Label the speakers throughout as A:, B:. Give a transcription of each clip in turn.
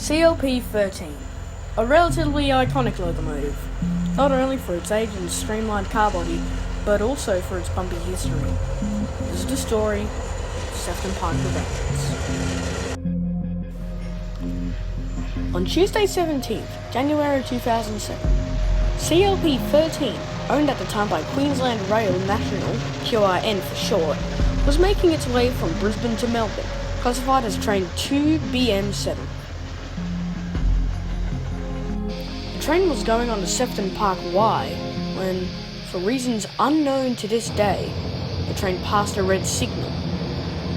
A: CLP-13, a relatively iconic locomotive, not only for its age and streamlined car body, but also for its bumpy history. This is the story of Sefton Park Derailments. On Tuesday 17th, January 2007, CLP-13, owned at the time by Queensland Rail National, QRN for short, was making its way from Brisbane to Melbourne, classified as train 2BM7. The train was going on the Sefton Park Y when, for reasons unknown to this day, the train passed a red signal.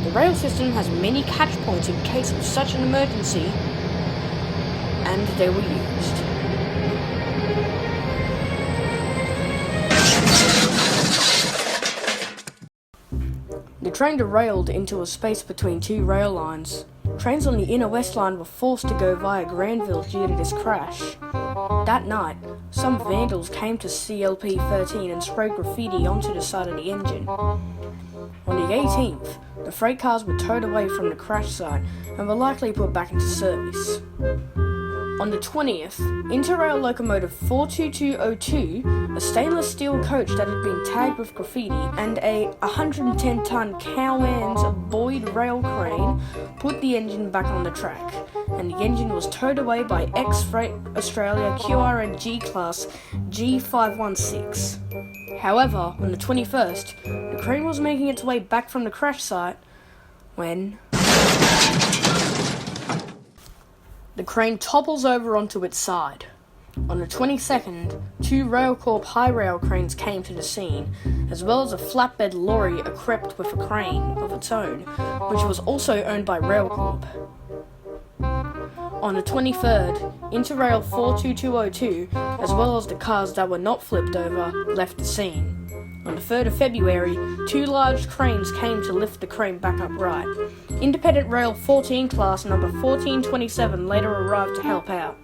A: The rail system has many catch points in case of such an emergency, and they were used. The train derailed into a space between two rail lines. Trains on the inner west line were forced to go via Granville due to this crash. That night, some vandals came to CLP-13 and sprayed graffiti onto the side of the engine. On the 18th, the freight cars were towed away from the crash site and were likely put back into service. On the 20th, Interrail locomotive 42202, a stainless steel coach that had been tagged with graffiti, and a 110-ton Cowans Boyd rail crane put the engine back on the track, and the engine was towed away by ex-Freight Australia QRN G-Class G516. However, on the 21st, the crane was making its way back from the crash site when the crane topples over onto its side. On the 22nd, two RailCorp high rail cranes came to the scene, as well as a flatbed lorry equipped with a crane of its own, which was also owned by RailCorp. On the 23rd, Interrail 42202, as well as the cars that were not flipped over, left the scene. On the 3rd of February, two large cranes came to lift the crane back upright. Independent Rail 14 class number 1427 later arrived to help out.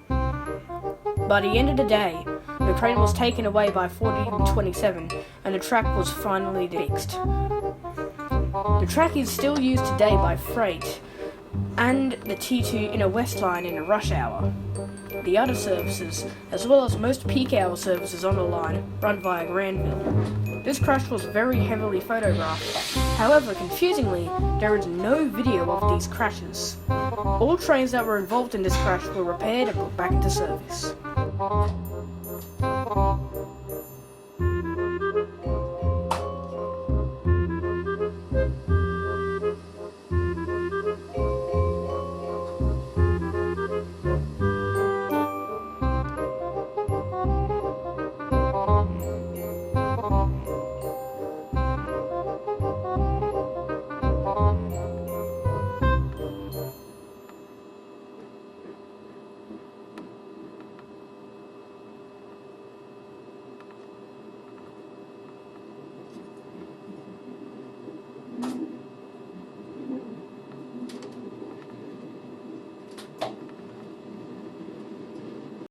A: By the end of the day, the crane was taken away by 1427 and the track was finally fixed. The track is still used today by freight and the T2 Inner West line in a rush hour. The other services, as well as most peak hour services on the line, run via Granville. This crash was very heavily photographed. However, confusingly, there is no video of these crashes. All trains that were involved in this crash were repaired and put back into service.